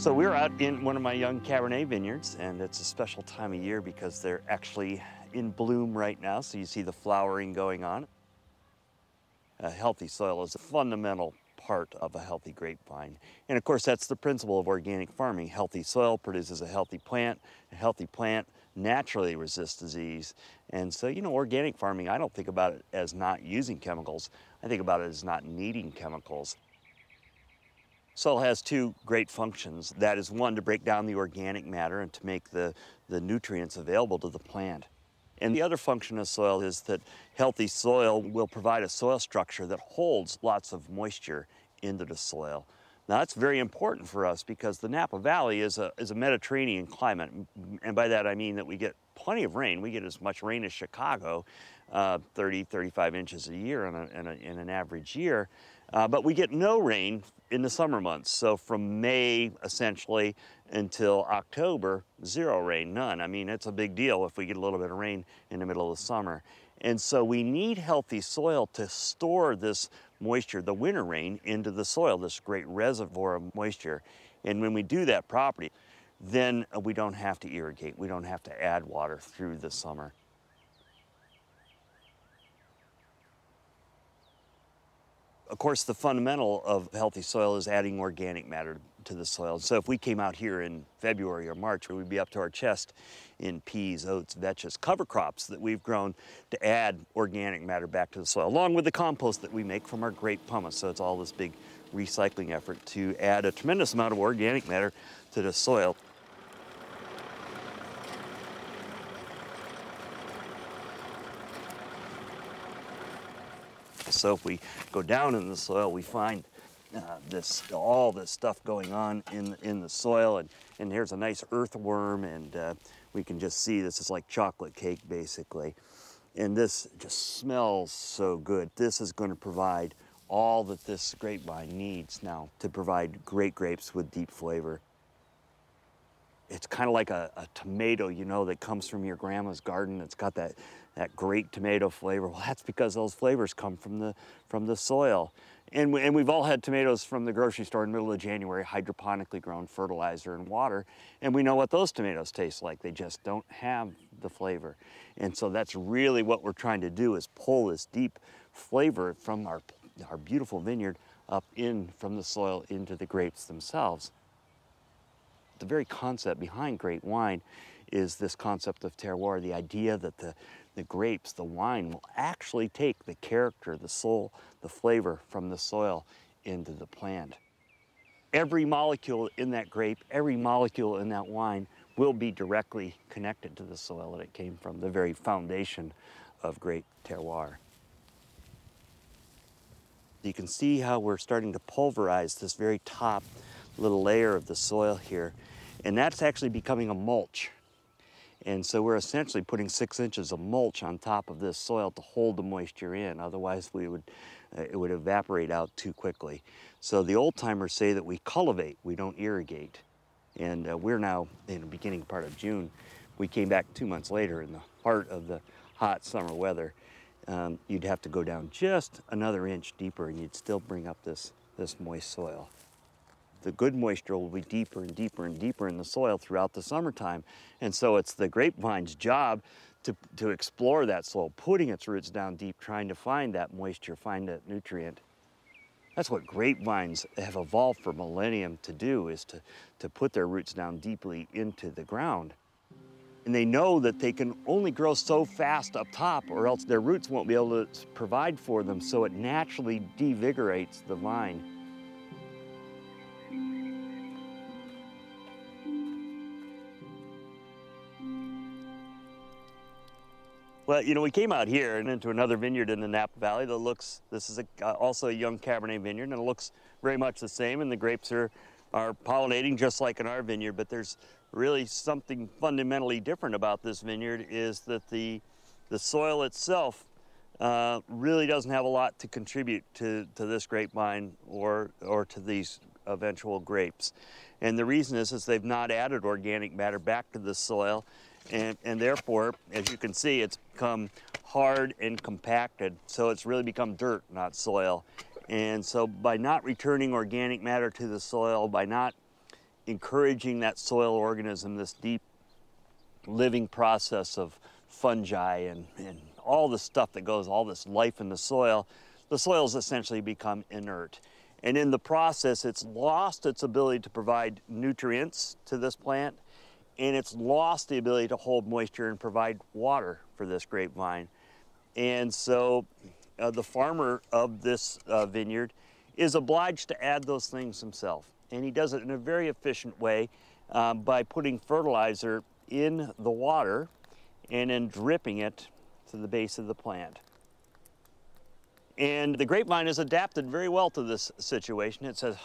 So we're out in one of my young Cabernet vineyards, and it's a special time of year because they're actually in bloom right now. So you see the flowering going on. A healthy soil is a fundamental part of a healthy grapevine. And of course, that's the principle of organic farming. Healthy soil produces a healthy plant. A healthy plant naturally resists disease. And so, organic farming, I don't think about it as not using chemicals. I think about it as not needing chemicals. Soil has two great functions. That is, one, to break down the organic matter and to make the nutrients available to the plant. And the other function of soil is that healthy soil will provide a soil structure that holds lots of moisture into the soil. Now, that's very important for us because the Napa Valley is a Mediterranean climate. And by that, I mean that we get plenty of rain. We get as much rain as Chicago, 30, 35 inches a year in an average year. But we get no rain in the summer months. So from May, essentially, until October, zero rain, none. I mean, it's a big deal if we get a little bit of rain in the middle of the summer. And so we need healthy soil to store this moisture, the winter rain, into the soil, this great reservoir of moisture. And when we do that properly, then we don't have to irrigate. We don't have to add water through the summer. Of course, the fundamental of healthy soil is adding organic matter to the soil. So if we came out here in February or March, we'd be up to our chest in peas, oats, vetches, cover crops that we've grown to add organic matter back to the soil, along with the compost that we make from our grape pumice. So it's all this big recycling effort to add a tremendous amount of organic matter to the soil. So if we go down in the soil, we find all this stuff going on in the soil, and here's a nice earthworm, and we can just see this is like chocolate cake, basically. And this just smells so good. This is going to provide all that this grapevine needs now to provide great grapes with deep flavor. It's kind of like a tomato, that comes from your grandma's garden. It's got that great tomato flavor. Well, that's because those flavors come from the soil. And we've all had tomatoes from the grocery store in the middle of January, hydroponically grown, fertilizer and water. And we know what those tomatoes taste like. They just don't have the flavor. And so that's really what we're trying to do, is pull this deep flavor from our beautiful vineyard up from the soil into the grapes themselves. The very concept behind great wine is this concept of terroir, the idea that the grapes, the wine, will actually take the character, the soul, the flavor from the soil into the plant. Every molecule in that grape, every molecule in that wine will be directly connected to the soil that it came from, the very foundation of great terroir. You can see how we're starting to pulverize this very top little layer of the soil here, and that's actually becoming a mulch. And so we're essentially putting 6 inches of mulch on top of this soil to hold the moisture in. Otherwise, it would evaporate out too quickly. So the old timers say that we cultivate, we don't irrigate. And we're now in the beginning part of June. We came back 2 months later in the heart of the hot summer weather. You'd have to go down just another inch deeper and you'd still bring up this moist soil. The good moisture will be deeper and deeper and deeper in the soil throughout the summertime. And so it's the grapevine's job to explore that soil, putting its roots down deep, trying to find that moisture, find that nutrient. That's what grapevines have evolved for millennium to do, is to put their roots down deeply into the ground. And they know that they can only grow so fast up top, or else their roots won't be able to provide for them, so it naturally devigorates the vine. Well, we came out here and into another vineyard in the Napa Valley this is also a young Cabernet vineyard, and it looks very much the same, and the grapes are pollinating just like in our vineyard, but there's really something fundamentally different about this vineyard, is that the soil itself really doesn't have a lot to contribute to this grapevine or to these eventual grapes. And the reason is they've not added organic matter back to the soil, and therefore, as you can see, it's become hard and compacted, so it's really become dirt, not soil. And so by not returning organic matter to the soil, by not encouraging that soil organism, this deep living process of fungi and all the stuff that goes, all this life in the soil's essentially become inert. And in the process, it's lost its ability to provide nutrients to this plant, and it's lost the ability to hold moisture and provide water for this grapevine. And so the farmer of this vineyard is obliged to add those things himself. And he does it in a very efficient way by putting fertilizer in the water and then dripping it to the base of the plant. And the grapevine has adapted very well to this situation. It says,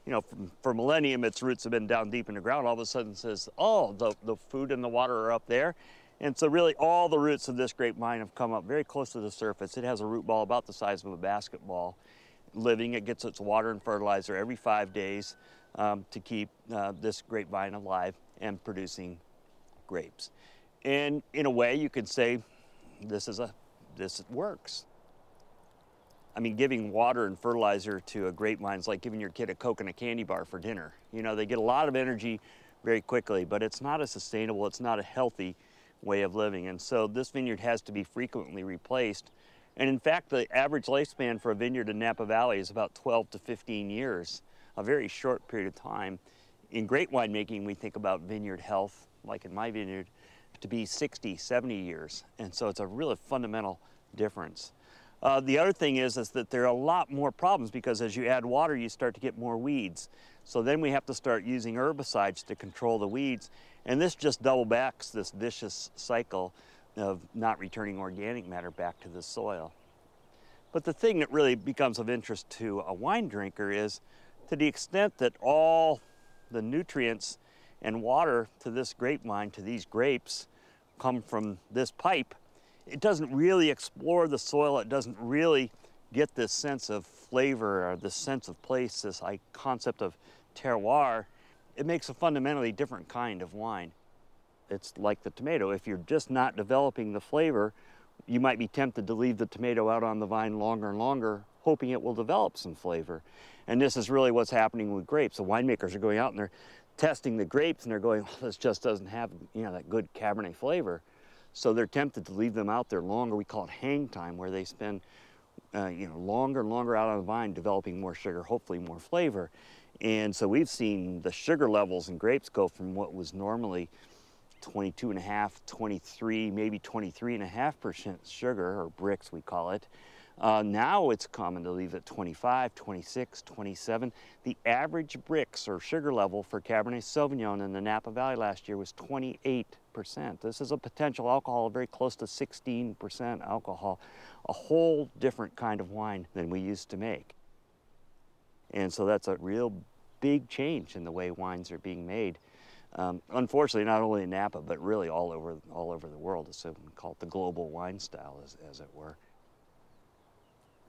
you know, for millennium, its roots have been down deep in the ground. All of a sudden it says, oh, the food and the water are up there. And so really all the roots of this grapevine have come up very close to the surface. It has a root ball about the size of a basketball living. It gets its water and fertilizer every 5 days to keep this grapevine alive and producing grapes. And in a way, you could say this works. I mean, giving water and fertilizer to a grapevine is like giving your kid a Coke and a candy bar for dinner. You know, they get a lot of energy very quickly, but it's not a sustainable, it's not a healthy way of living. And so this vineyard has to be frequently replaced. And in fact, the average lifespan for a vineyard in Napa Valley is about 12 to 15 years, a very short period of time. In great winemaking, we think about vineyard health, like in my vineyard, to be 60, 70 years. And so it's a really fundamental difference. The other thing is that there are a lot more problems because as you add water, you start to get more weeds. So then we have to start using herbicides to control the weeds. And this just double backs this vicious cycle of not returning organic matter back to the soil. But the thing that really becomes of interest to a wine drinker is to the extent that all the nutrients and water to this grapevine, to these grapes, come from this pipe, it doesn't really explore the soil. It doesn't really get this sense of flavor or this sense of place, this concept of terroir. It makes a fundamentally different kind of wine. It's like the tomato. If you're just not developing the flavor, you might be tempted to leave the tomato out on the vine longer and longer, hoping it will develop some flavor. And this is really what's happening with grapes. The winemakers are going out and they're testing the grapes and they're going, oh, this just doesn't have, you know, that good Cabernet flavor. So they're tempted to leave them out there longer. We call it hang time, where they spend you know, longer and longer out on the vine developing more sugar, hopefully more flavor. And so we've seen the sugar levels in grapes go from what was normally 22.5, 23, maybe 23.5% sugar, or bricks we call it. Now it's common to leave it 25, 26, 27. The average bricks or sugar level for Cabernet Sauvignon in the Napa Valley last year was 28%. This is a potential alcohol very close to 16% alcohol, a whole different kind of wine than we used to make. And so that's a real big change in the way wines are being made. Unfortunately, not only in Napa, but really all over the world. It's called the global wine style, as it were.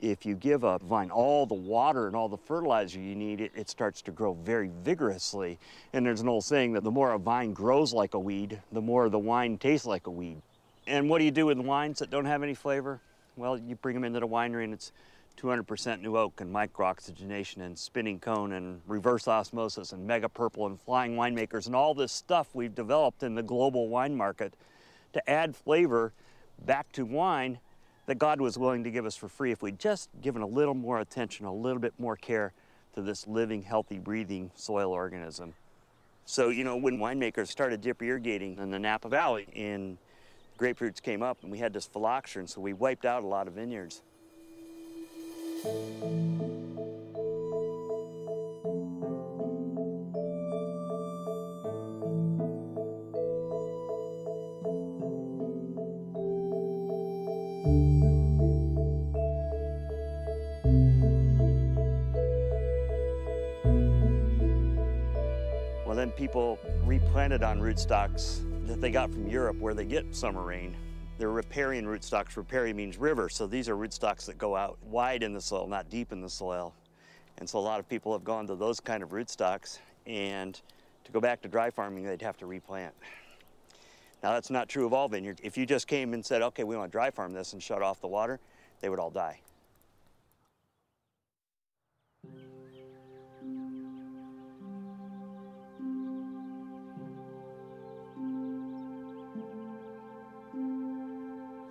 If you give a vine all the water and all the fertilizer you need, it starts to grow very vigorously. And there's an old saying that the more a vine grows like a weed, the more the wine tastes like a weed. And what do you do with wines that don't have any flavor? Well, you bring them into the winery and it's 200% new oak and micro-oxygenation and spinning cone and reverse osmosis and mega purple and flying winemakers and all this stuff we've developed in the global wine market to add flavor back to wine that God was willing to give us for free if we'd just given a little more attention, a little bit more care to this living, healthy, breathing soil organism. So, you know, when winemakers started drip irrigating in the Napa Valley and grapefruits came up and we had this phylloxera, so we wiped out a lot of vineyards. Well, then people replanted on rootstocks that they got from Europe where they get summer rain. They're riparian rootstocks. Riparian means river, so these are rootstocks that go out wide in the soil, not deep in the soil. And so a lot of people have gone to those kind of rootstocks, and to go back to dry farming, they'd have to replant. Now, that's not true of all vineyards. If you just came and said, okay, we want to dry farm this and shut off the water, they would all die.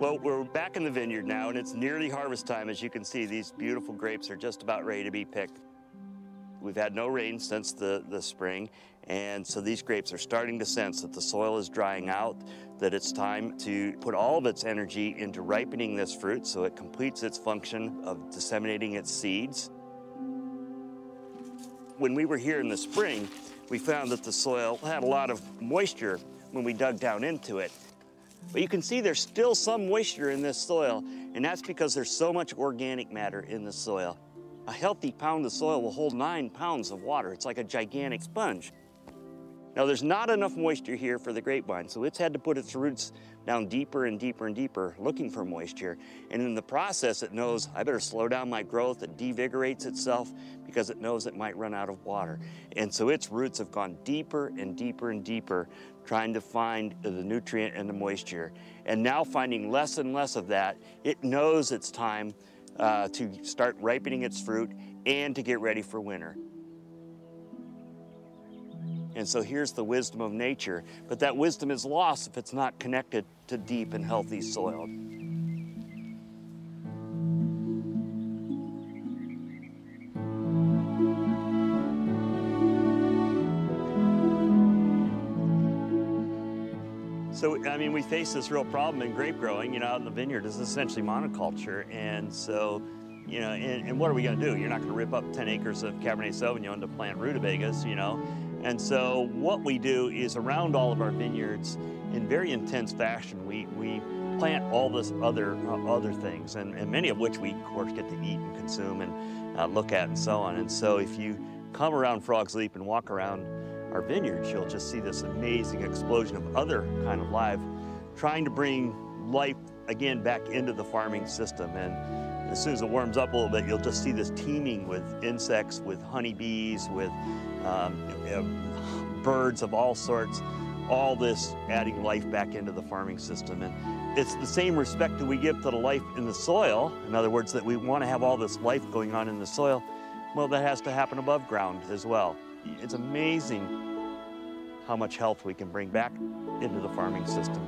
Well, we're back in the vineyard now, and it's nearly harvest time. As you can see, these beautiful grapes are just about ready to be picked. We've had no rain since the spring, and so these grapes are starting to sense that the soil is drying out, that it's time to put all of its energy into ripening this fruit so it completes its function of disseminating its seeds. When we were here in the spring, we found that the soil had a lot of moisture when we dug down into it. But you can see there's still some moisture in this soil, and that's because there's so much organic matter in the soil. A healthy pound of soil will hold 9 pounds of water. It's like a gigantic sponge. Now, there's not enough moisture here for the grapevine, so it's had to put its roots down deeper and deeper and deeper, looking for moisture. And in the process, it knows, I better slow down my growth. It devigorates itself because it knows it might run out of water. And so its roots have gone deeper and deeper and deeper, trying to find the nutrient and the moisture. And now, finding less and less of that, it knows it's time to start ripening its fruit and to get ready for winter. And so here's the wisdom of nature, but that wisdom is lost if it's not connected to deep and healthy soil. So, I mean, we face this real problem in grape growing, out in the vineyard. It's essentially monoculture. And so, and what are we going to do? You're not going to rip up 10 acres of Cabernet Sauvignon to plant rutabagas, And so what we do is around all of our vineyards, in very intense fashion, we plant all this other things, and many of which we, of course, get to eat and consume and look at and so on. And so if you come around Frog's Leap and walk around our vineyards, you'll just see this amazing explosion of other kind of life, trying to bring life again back into the farming system. And as soon as it warms up a little bit, you'll just see this teeming with insects, with honeybees, with birds of all sorts, all this adding life back into the farming system. And it's the same respect that we give to the life in the soil. In other words, that we want to have all this life going on in the soil. Well, that has to happen above ground as well. It's amazing how much health we can bring back into the farming system.